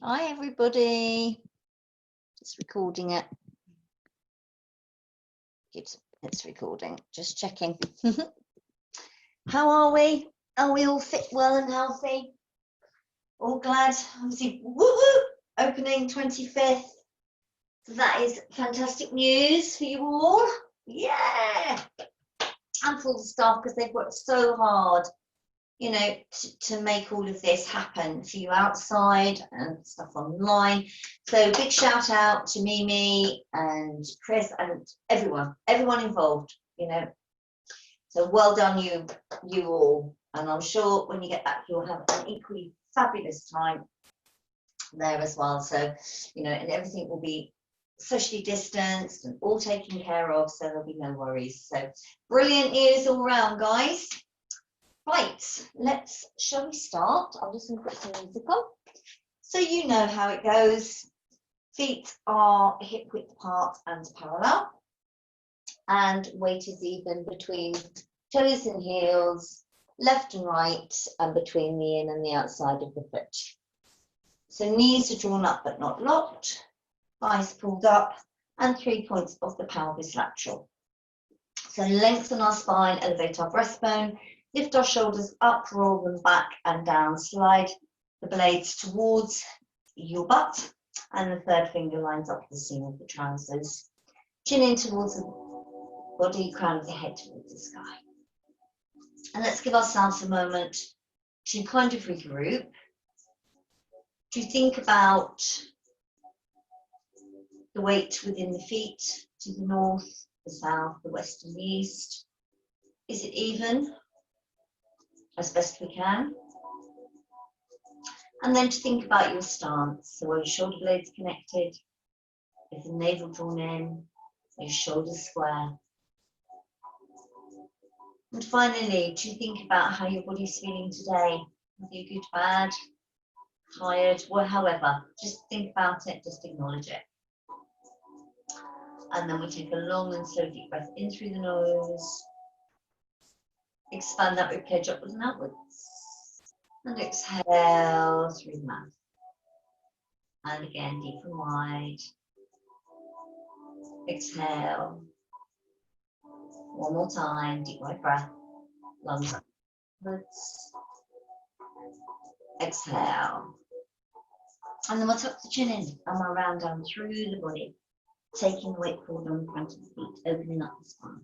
Hi, everybody. Just recording it. It's recording. Just checking. How are we? Are we all fit, well and healthy? All glad? Obviously, woohoo! Opening 25th. So that is fantastic news for you all. Yeah! And for the staff, because they've worked so hard, you know, to make all of this happen for you outside and stuff online. So big shout out to Mimi and Chris and everyone involved, you know. So well done you all. And I'm sure when you get back, you'll have an equally fabulous time there as well. So, you know, and everything will be socially distanced and all taken care of, so there'll be no worries. So brilliant news all around, guys. Right, shall we start? I'm just going to put some music on. So you know how it goes. Feet are hip width apart and parallel. And weight is even between toes and heels, left and right, and between the in and the outside of the foot. So knees are drawn up but not locked, thighs pulled up, and 3 points of the pelvis lateral. So lengthen our spine, elevate our breastbone, lift our shoulders up, roll them back and down, slide the blades towards your butt, and the third finger lines up the seam of the trousers. Chin in towards the body, crown of the head towards the sky. And let's give ourselves a moment to kind of regroup, to think about the weight within the feet, to the north, the south, the west and the east. Is it even? As best we can. And then to think about your stance. So are your shoulder blades connected? Is the navel drawn in? Are your shoulders square? And finally, to think about how your body's feeling today. Whether you're good, bad, tired, or however. Just think about it, just acknowledge it. And then we take a long and slow deep breath in through the nose. Expand that ribcage upwards and outwards. And exhale through the mouth. And again, deep and wide. Exhale. One more time, deep wide breath. Lungs upwards. Exhale. And then we'll tuck the chin in and we'll round down through the body, taking the weight forward on the front of the feet, opening up the spine.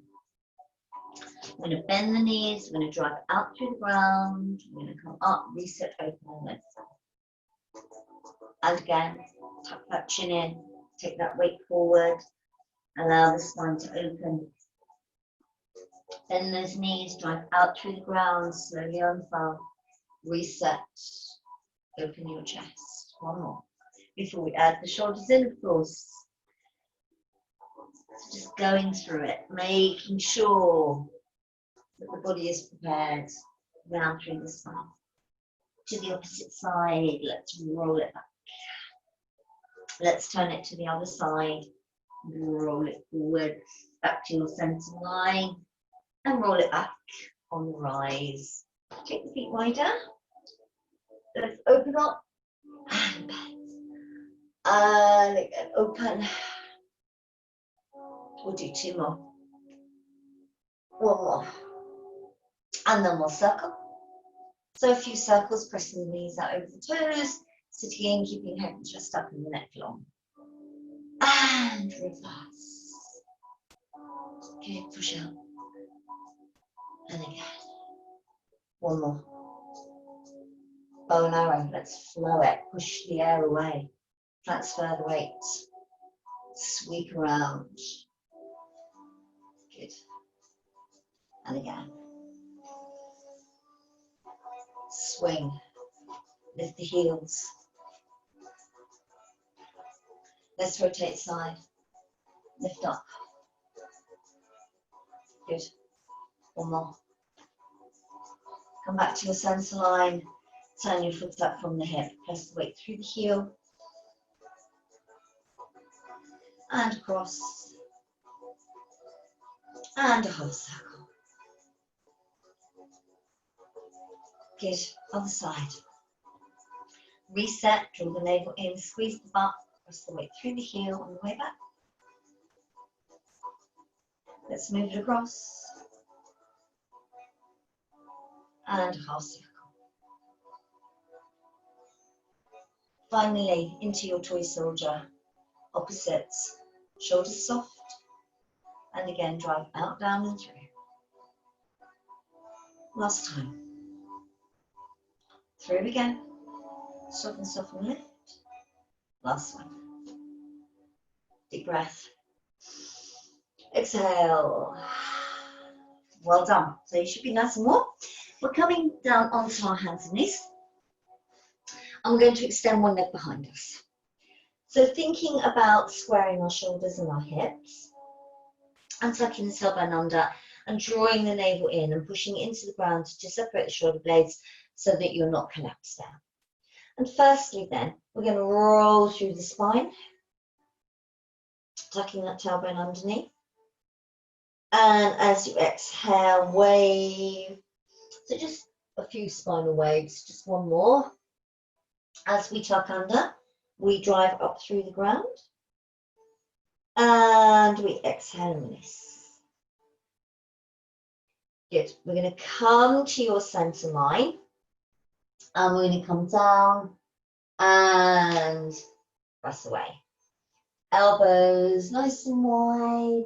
We're going to bend the knees, we're going to drive out through the ground, we're going to come up, reset, open and let go. And again, tuck that chin in, take that weight forward, allow the spine to open. Bend those knees, drive out through the ground, slowly unfold, reset, open your chest. One more. Before we add the shoulders in, of course. So just going through it, making sure that the body is prepared, round through the spine. To the opposite side, let's roll it back. Let's turn it to the other side, roll it forward, back to your center line, and roll it back on the rise. Take the feet wider. Let's open up and bend. And again, open. We'll do two more. One more. And then we'll circle. So a few circles, pressing the knees out over the toes, sitting in, keeping head and chest up and the neck long. And reverse. Okay, push out. And again. One more. Bow and arrow, let's flow it. Push the air away. Transfer the weight. Sweep around. Good. And again. Swing. Lift the heels. Let's rotate side. Lift up. Good. One more. Come back to your center line. Turn your foot up from the hip. Press the weight through the heel. And across. And a half circle. Good. Other side. Reset, draw the navel in, squeeze the butt, press the weight through the heel on the way back. Let's move it across. And half circle. Finally, into your toy soldier. Opposites. Shoulders soft. And again, drive out, down, and through. Last time. Through again. Soften, soften, lift. Last one. Deep breath. Exhale. Well done. So you should be nice and warm. We're coming down onto our hands and knees. And we're going to extend one leg behind us. So thinking about squaring our shoulders and our hips, and tucking the tailbone under, and drawing the navel in and pushing into the ground to separate the shoulder blades so that you're not collapsed down. And firstly then, we're going to roll through the spine, tucking that tailbone underneath. And as you exhale, wave. So just a few spinal waves, just one more. As we tuck under, we drive up through the ground. And we exhale and release. Good. We're going to come to your center line. And we're going to come down and press away. Elbows nice and wide.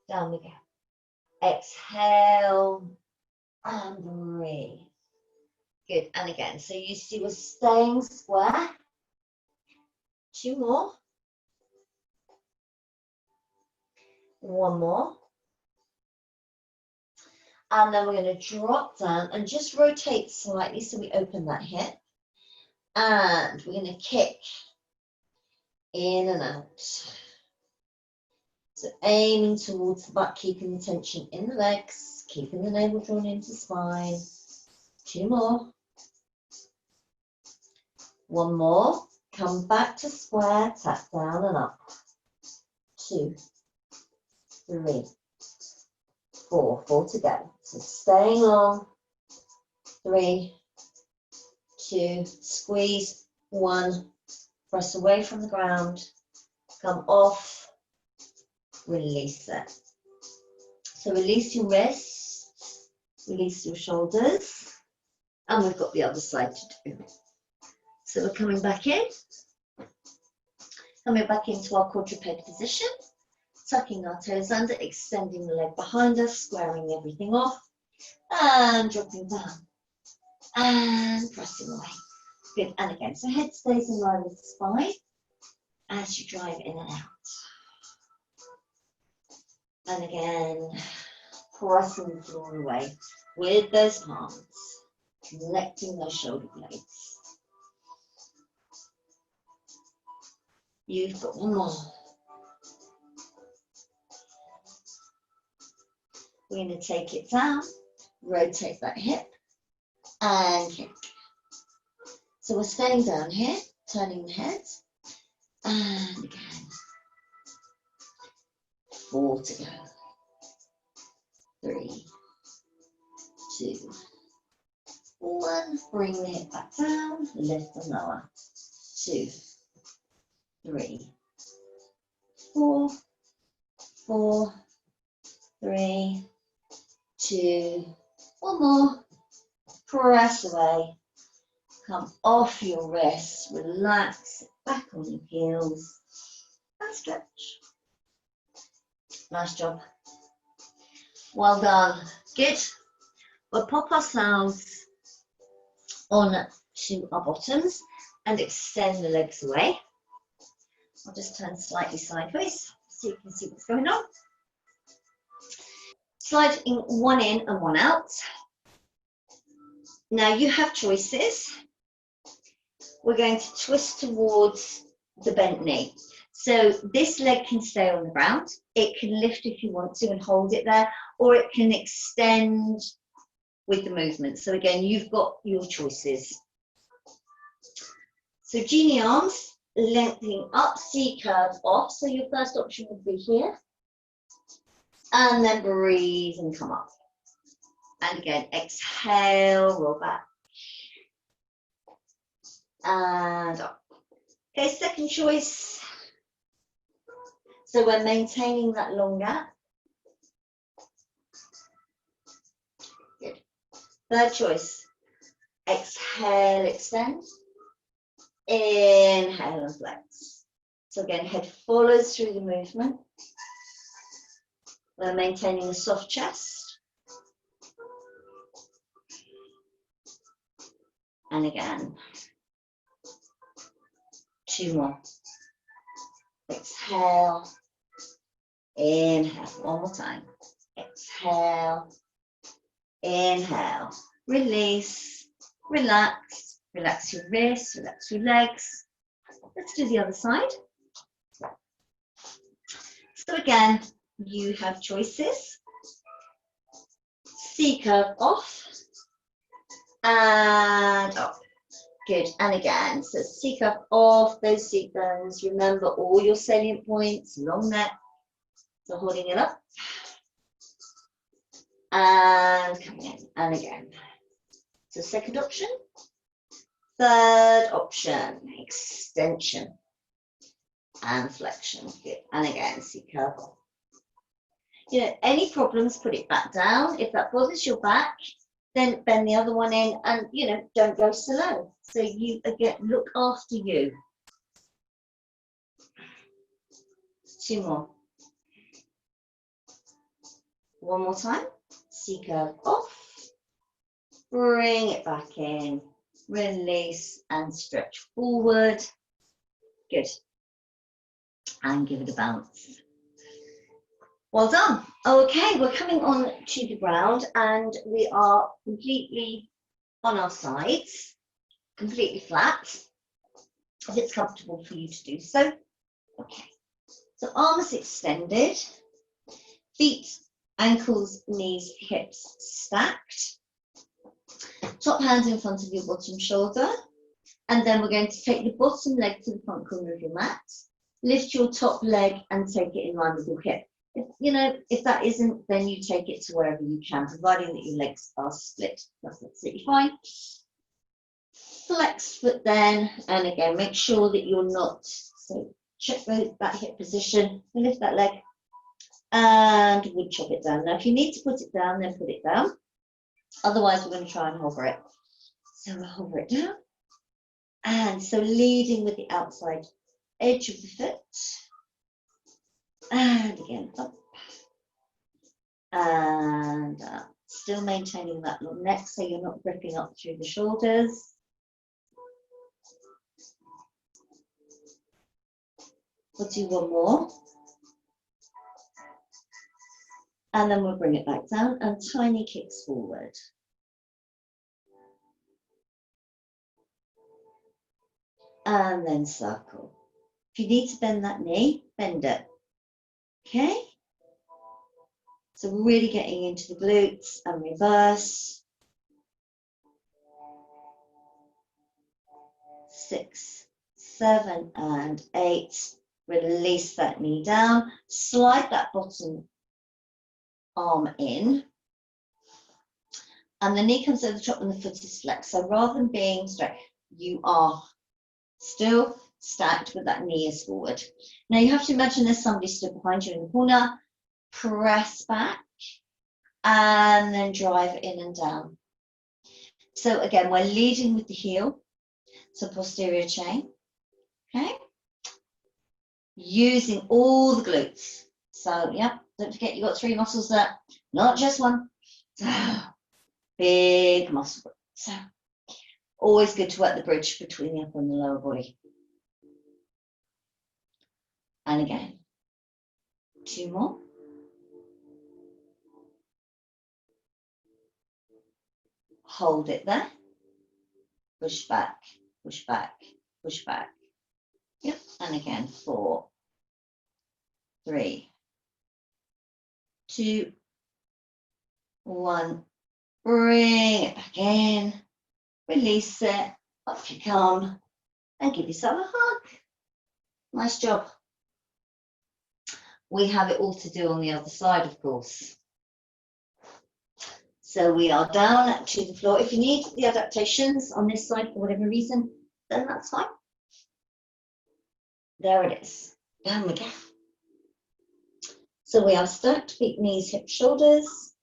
Down we go. Exhale and breathe. Good. And again, so you see we're staying square. 2 more. 1 more. And then we're going to drop down and just rotate slightly so we open that hip. And we're going to kick in and out. So aiming towards the butt, keeping the tension in the legs, keeping the navel drawn into spine. 2 more. 1 more. Come back to square, tap down and up. 2, 3, 4. 4 to go. So staying long. 3, 2, squeeze. 1, press away from the ground. Come off. Release it. So release your wrists, release your shoulders, and we've got the other side to do. So we're coming back in, into our quadruped position, tucking our toes under, extending the leg behind us, squaring everything off, and dropping down, and pressing away. Good, and again, so head stays in line with the spine as you drive in and out. And again, pressing the floor away with those palms, connecting those shoulder blades. You've got 1 more. We're going to take it down, rotate that hip, and kick. So we're staying down here, turning the head, and again. 4 to go. 3, 2, 1. Bring the hip back down, lift and lower. 2, 3, 4, 4, 3, 2, 1 more. Press away. Come off your wrists, relax it back on your heels, and stretch. Nice job. Well done. Good. We'll pop ourselves on to our bottoms and extend the legs away. I'll just turn slightly sideways so you can see what's going on. Slide in 1 in and 1 out. Now you have choices. We're going to twist towards the bent knee. So this leg can stay on the ground. It can lift if you want to and hold it there, or it can extend with the movement. So again, you've got your choices. So genie arms, lengthening up, C curve off. So your first option would be here. And then breathe and come up. And again, exhale, roll back. and up. Okay, second choice. So we're maintaining that long gap. Good. Third choice. Exhale, extend. Inhale and flex. So again, head follows through the movement. We're maintaining a soft chest. And again, 2 more. Exhale, inhale, one more time. Exhale, inhale, release, relax, relax your wrists, relax your legs. Let's do the other side. So again, you have choices. C curve off and up. Good, and again, so C curve off, those seat bones. Remember all your salient points, long neck. So holding it up. And coming in, and again. So second option. Third option, extension and flexion. Good, and again, C curve off. You know, any problems, put it back down. If that bothers your back, then bend the other one in and, you know, don't go so low. So you, again, look after you. 2 more. 1 more time. C curve off. Bring it back in. Release and stretch forward. Good. And give it a bounce. Well done. Okay, we're coming on to the ground and we are completely on our sides, completely flat, if it's comfortable for you to do so. Okay, so arms extended, feet, ankles, knees, hips stacked, top hand in front of your bottom shoulder, and then we're going to take the bottom leg to the front corner of your mat, lift your top leg and take it in line with your hip. If that isn't, then you take it to wherever you can, providing that your legs are split. That's absolutely fine. Flex foot then, and again, make sure that you're not, so check that hip position, lift that leg, and wood chop it down. Now, if you need to put it down, then put it down. Otherwise, we're going to try and hover it. So we'll hover it down. And so leading with the outside edge of the foot. And again, up and up. Still maintaining that long neck so you're not gripping up through the shoulders. We'll do 1 more. And then we'll bring it back down and tiny kicks forward. And then circle. If you need to bend that knee, bend it. Okay, so really getting into the glutes and reverse. 6, 7, and 8. Release that knee down. Slide that bottom arm in. And the knee comes over the top and the foot is flexed. So rather than being straight, you are still stacked, but that knee is forward. Now you have to imagine there's somebody stood behind you in the corner. Press back and then drive in and down. So again, we're leading with the heel, so posterior chain. Okay, using all the glutes. So yeah, don't forget you've got 3 muscles there, not just one. Big muscle. So always good to work the bridge between the upper and the lower body. And again, 2 more. Hold it there. Push back, push back, push back. Yep, and again, 4, 3, 2, 1. Bring it back in. Release it. Up you come. And give yourself a hug. Nice job. We have it all to do on the other side, of course. So we are down to the floor. If you need the adaptations on this side for whatever reason, then that's fine. There it is. Down we go. So we have stacked feet, knees, hips, shoulders,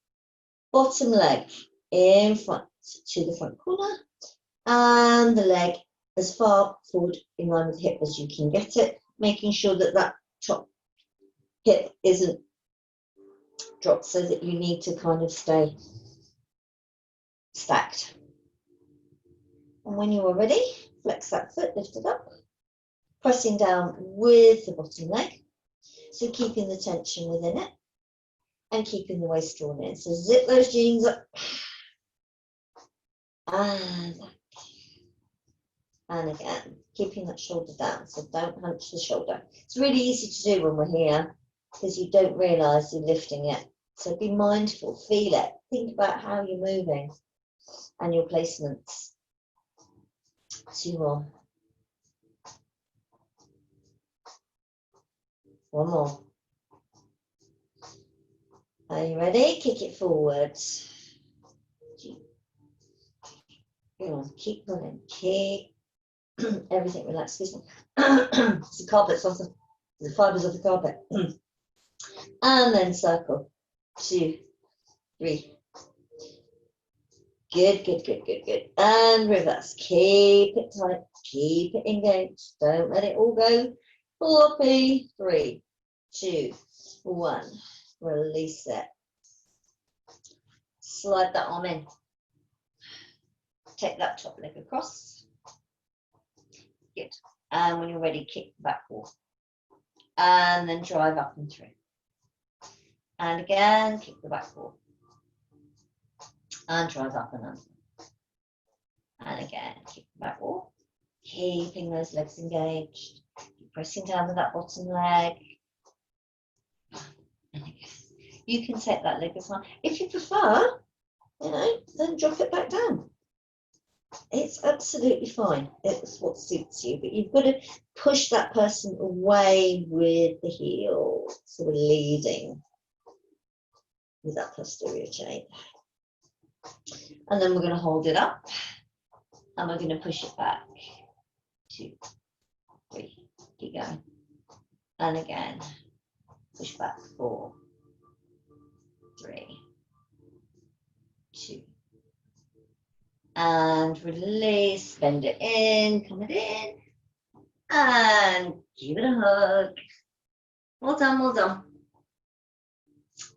bottom leg in front to the front corner, and the leg as far forward in line with the hip as you can get it, making sure that that top hip isn't dropped so that you need to kind of stay stacked. And when you are ready, flex that foot, lift it up, pressing down with the bottom leg. So keeping the tension within it and keeping the waist drawn in. So zip those jeans up and back. And again, keeping that shoulder down. So don't hunch the shoulder. It's really easy to do when we're here because you don't realise you're lifting it. So be mindful, feel it. Think about how you're moving and your placements. 2 more. 1 more. Are you ready? Kick it forward. Keep running. Keep everything relaxed. Excuse me. It's the carpet's off the fibers of the carpet. And then circle. 2, 3. Good, good, good, good, good. And reverse. Keep it tight. Keep it engaged. Don't let it all go floppy. 3, 2, 1. Release it. Slide that arm in. Take that top leg across. Good. And when you're ready, kick the back wall. And then drive up and through. And again, kick the back wall. And drive up and under. And again, kick the back wall. Keeping those legs engaged. Keep pressing down with that bottom leg. And again. You can take that leg as well. If you prefer, then drop it back down. It's absolutely fine. It's what suits you, but you've got to push that person away with the heel. So we're leading with that posterior chain. And then we're going to hold it up and we're going to push it back. 2, 3, keep going. And again, push back. 4, 3, 2. And release, bend it in, come it in, and give it a hug. Well done, well done.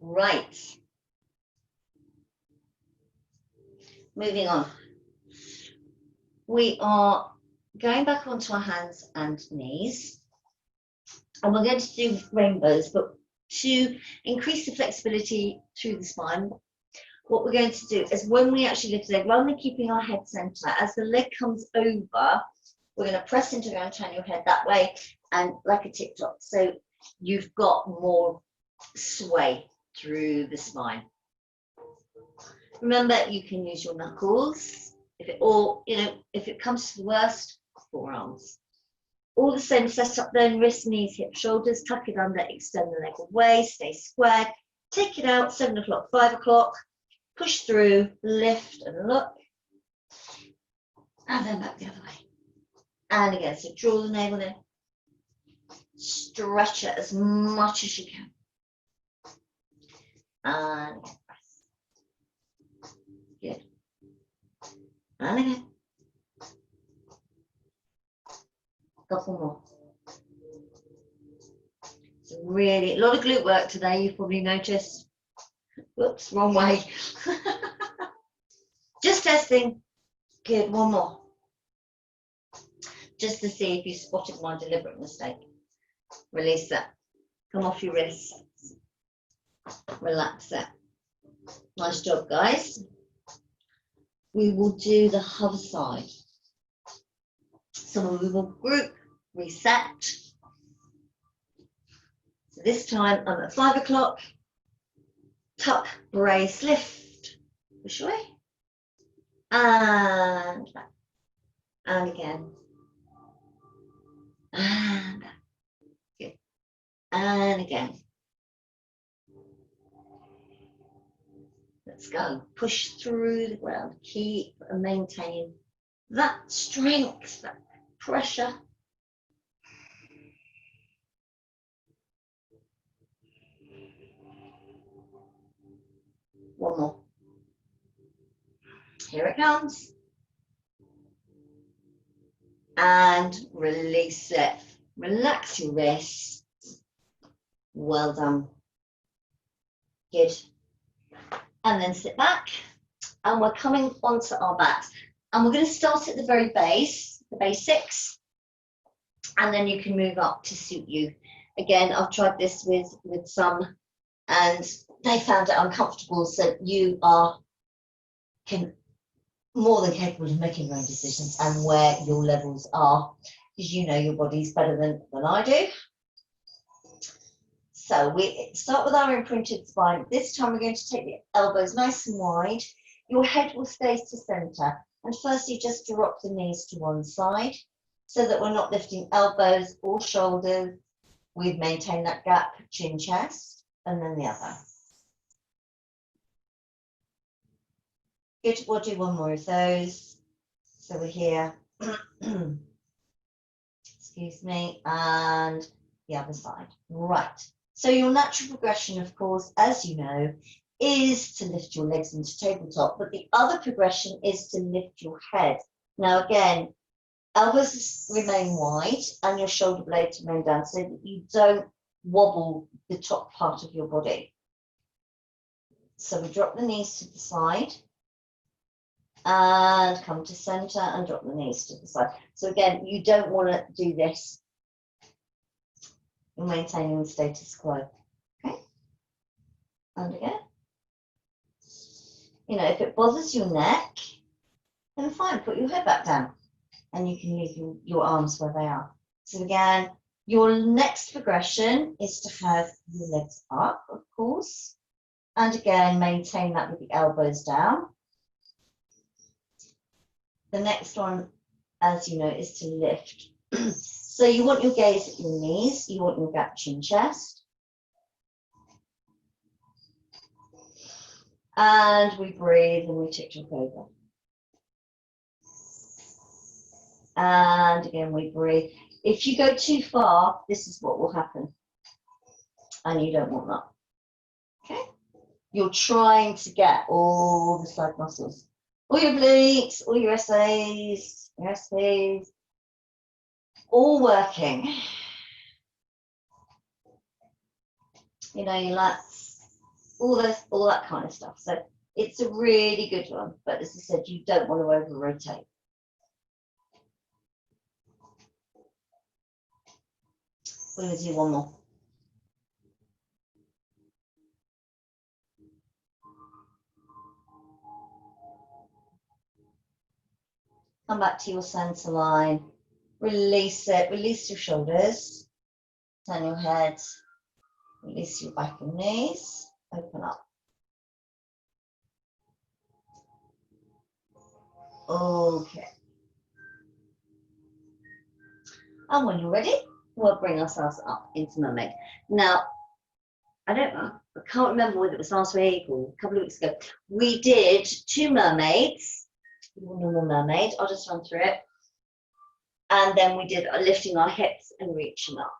Right. Moving on. We are going back onto our hands and knees. And we're going to do rainbows, but to increase the flexibility through the spine, what we're going to do is when we actually lift the leg, rather than keeping our head center, as the leg comes over, we're going to press into the ground, turn your head that way, and like a tip-top. So you've got more sway through the spine. Remember, you can use your knuckles. If it comes to the worst, forearms. All the same setup then, wrists, knees, hips, shoulders, tuck it under, extend the leg away, stay square, take it out, 7 o'clock, 5 o'clock, push through, lift and look, and then back the other way. And again, so draw the navel in, stretch it as much as you can. And again, press. Good. And again. Couple more. So really, a lot of glute work today, you've probably noticed. Whoops, wrong way. Just testing. Good, 1 more. Just to see if you spotted my deliberate mistake. Release that. Come off your wrists. Relax it. Nice job, guys. We will do the hover side. So we will group, reset. So this time I'm at 5 o'clock. Tuck, brace, lift, push away, and back, and again, and back, good, and again. Let's go, push through the ground, keep and maintain that strength, that pressure. One more. Here it comes. And release it. Relax your wrists. Well done. Good. And then sit back. And we're coming onto our backs. And we're going to start at the very base, the basics. And then you can move up to suit you. Again, I've tried this with some, and they found it uncomfortable. So you are more than capable of making your own decisions and where your levels are, because you know your bodies better than I do. So we start with our imprinted spine. This time we're going to take the elbows nice and wide. Your head will stay to center. And firstly, just drop the knees to one side so that we're not lifting elbows or shoulders. We've maintained that gap, chin, chest, and then the other. Good, we'll do one more of those. So we're here. Excuse me, and the other side. Right. So your natural progression, of course, as you know, is to lift your legs into tabletop, but the other progression is to lift your head. Now, again, elbows remain wide and your shoulder blades remain down so that you don't wobble the top part of your body. So we drop the knees to the side and come to center and drop the knees to the side. So again, you don't want to do this. You're maintaining the status quo. Okay? And again. You know, if it bothers your neck, then fine, put your head back down and you can leave your arms where they are. So again, your next progression is to have your legs up, of course. And again, maintain that with the elbows down. The next one, as you know, is to lift. So you want your gaze at your knees, you want your gap chin chest. And we breathe and we tick-tock over. And again, we breathe. If you go too far, this is what will happen. And you don't want that. Okay? You're trying to get all the side muscles. All your glutes, all your SAs, your SPs, all working. You know, your lats, all that kind of stuff. So it's a really good one. But as I said, you don't want to over-rotate. We're going to do one more. Come back to your center line. Release it. Release your shoulders. Turn your head. Release your back and knees. Open up. Okay. And when you're ready, we'll bring ourselves up into mermaid. Now, I can't remember whether it was last week or a couple of weeks ago. We did 2 mermaids. Normal mermaid. I'll just run through it. And then we did lifting our hips and reaching up.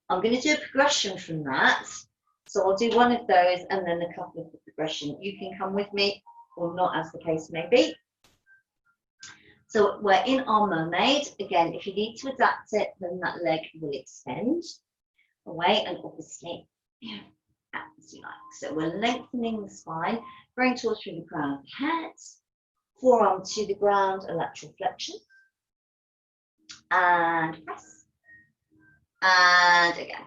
I'm going to do a progression from that. So I'll do one of those and then a couple of the progression. You can come with me or not, as the case may be. So we're in our mermaid. Again, if you need to adapt it, then that leg will extend away and obviously, as you like. So we're lengthening the spine, very tall through the crown of the head, forearm to the ground, a lateral flexion. And press. And again.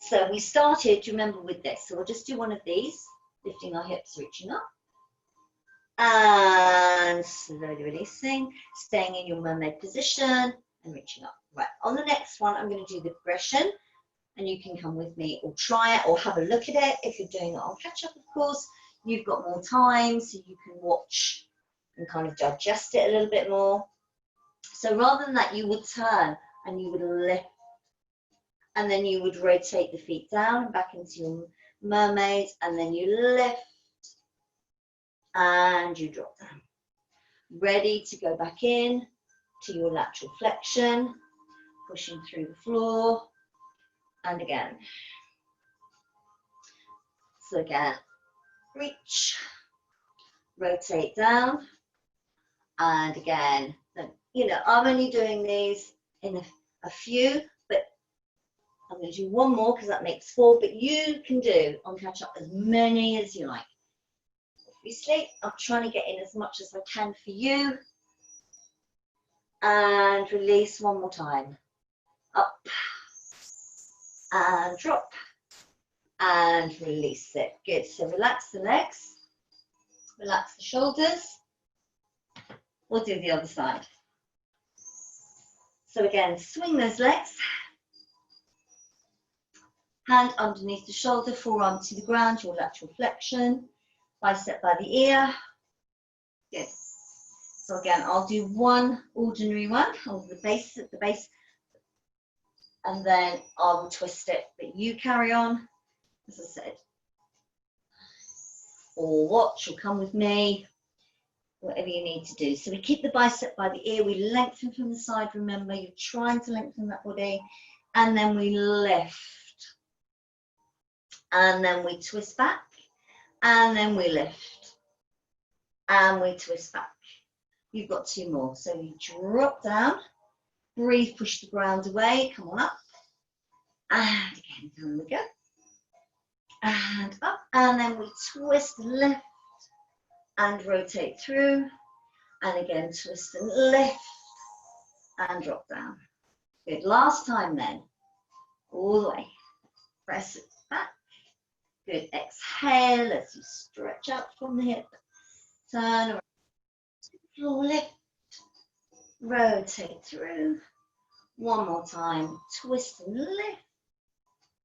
So we started, remember, with this. So we'll just do one of these, lifting our hips, reaching up. And slowly releasing, staying in your mermaid position and reaching up. Right, on the next one, I'm going to do the progression. And you can come with me or try it or have a look at it. If you're doing it on catch up, of course, you've got more time, so you can watch and kind of digest it a little bit more. So rather than that, you would turn and you would lift, and then you would rotate the feet down and back into your mermaid, and then you lift and you drop down. Ready to go back in to your lateral flexion, pushing through the floor, and again. So again, reach, rotate down, and again. You know, I'm only doing these in a few, but I'm going to do one more because that makes 4, but you can do on catch up as many as you like. Obviously, I'm trying to get in as much as I can for you. And release one more time. Up and drop and release it. Good. So relax the legs, relax the shoulders. We'll do the other side. So again, swing those legs. Hand underneath the shoulder, forearm to the ground, your lateral flexion. Bicep by the ear. Good. So again, I'll do one ordinary one on the base, at the base, and then I will twist it, but you carry on, as I said, or watch or come with me, whatever you need to do. So we keep the bicep by the ear, we lengthen from the side, remember, you're trying to lengthen that body, and then we lift, and then we twist back, and then we lift, and we twist back. You've got 2 more. So you drop down, breathe, push the ground away, come on up. And again, down we go. And up, and then we twist, lift, and rotate through. And again, twist and lift, and drop down. Good, last time then. All the way. Press it back. Good, exhale as you stretch out from the hip. Turn around. Floor lift, rotate through, one more time, twist and lift,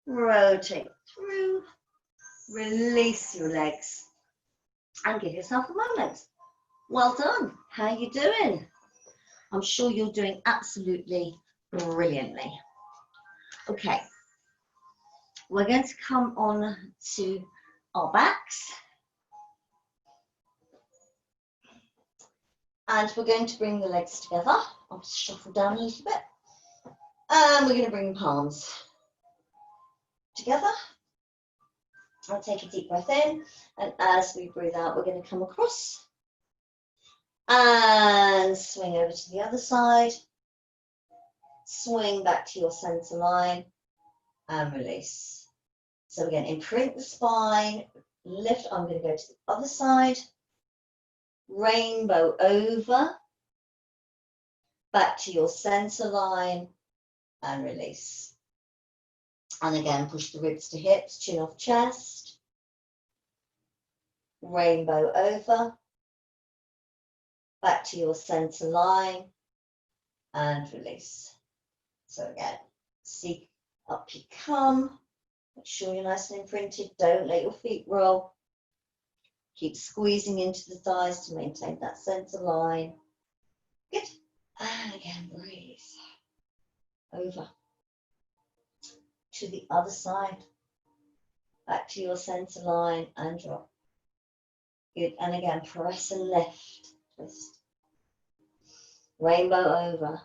rotate through, release your legs, and give yourself a moment. Well done, how are you doing? I'm sure you're doing absolutely brilliantly. Okay, we're going to come on to our backs. And we're going to bring the legs together. I'll shuffle down a little bit. And we're going to bring the palms together. I'll take a deep breath in. And as we breathe out, we're going to come across. And swing over to the other side. Swing back to your center line. And release. So again, imprint the spine. Lift. I'm going to go to the other side. Rainbow over, back to your center line, and release. And again, push the ribs to hips, chin off chest. Rainbow over, back to your center line, and release. So again, seek up you come. Make sure you're nice and imprinted. Don't let your feet roll. Keep squeezing into the thighs to maintain that center line. Good. And again, breathe. Over. To the other side. Back to your center line and drop. Good. And again, press and lift. Twist. Rainbow over.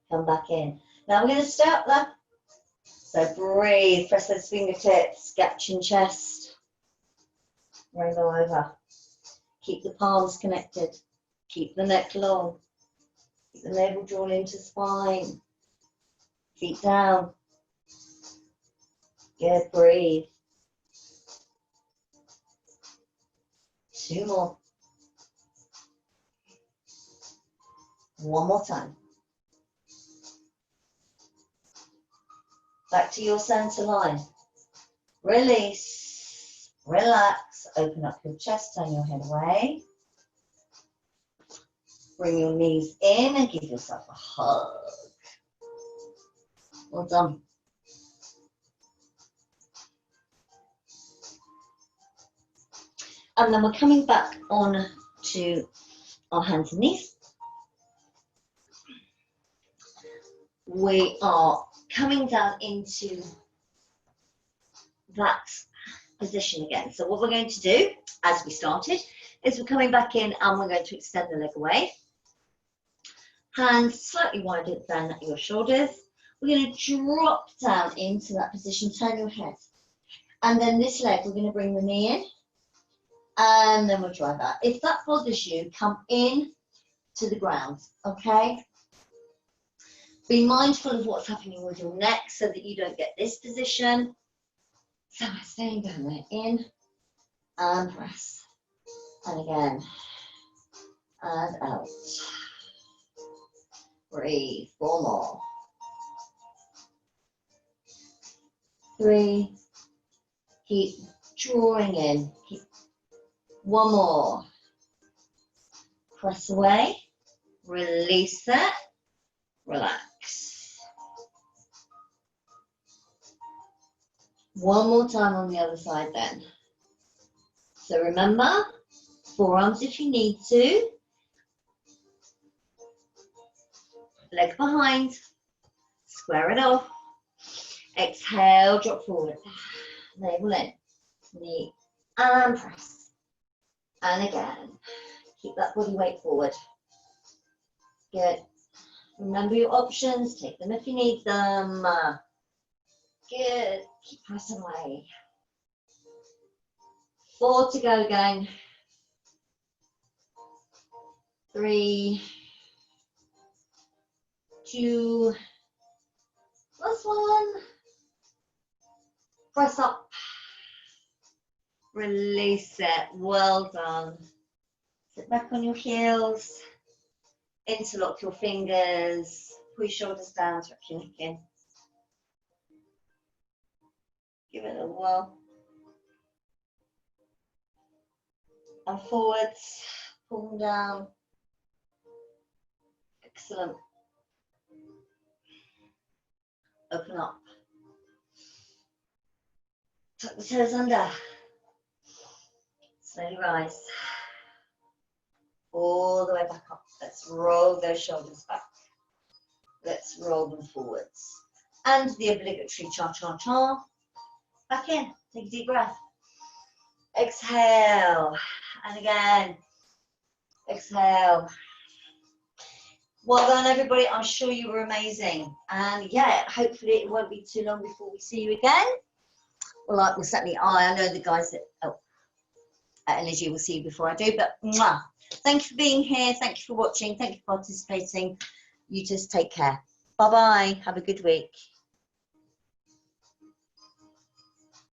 Come back in. Now we're going to start that. So breathe. Press those fingertips. Gap chin chest. Rainbow over. Keep the palms connected. Keep the neck long. Keep the navel drawn into spine. Feet down. Good, breathe. 2 more. One more time. Back to your center line. Release. Relax, open up your chest, turn your head away. Bring your knees in and give yourself a hug. Well done. And then we're coming back on to our hands and knees. We are coming down into that position again. So what we're going to do, as we started, is we're coming back in and we're going to extend the leg away. Hands slightly wider than your shoulders. We're going to drop down into that position, turn your head. And then this leg, we're going to bring the knee in. And then we'll drive out. If that bothers you, come in to the ground, okay? Be mindful of what's happening with your neck so that you don't get this position. So I'm staying down there, in and press. And again, and out. Breathe, 4 more. 3. Keep drawing in. Keep 1 more. Press away. Release it. Relax. 1 more time on the other side then. So remember, forearms if you need to. Leg behind. Square it off. Exhale, drop forward. Navel in. Knee and press. And again. Keep that body weight forward. Good. Remember your options. Take them if you need them. Good. Keep pressing away. 4 to go, gang. 3, 2, last one. Press up. Release it. Well done. Sit back on your heels. Interlock your fingers. Pull your shoulders down, tuck your neck in. Give it a whirl. And forwards. Pull them down. Excellent. Open up. Tuck the toes under. Slowly rise. All the way back up. Let's roll those shoulders back. Let's roll them forwards. And the obligatory cha-cha-cha. Back in. Take a deep breath. Exhale. And again. Exhale. Well done, everybody. I'm sure you were amazing. And yeah, hopefully it won't be too long before we see you again. Well, certainly I know the guys that at Energy will see you before I do. But mwah. Thank you for being here. Thank you for watching. Thank you for participating. You just take care. Bye-bye. Have a good week.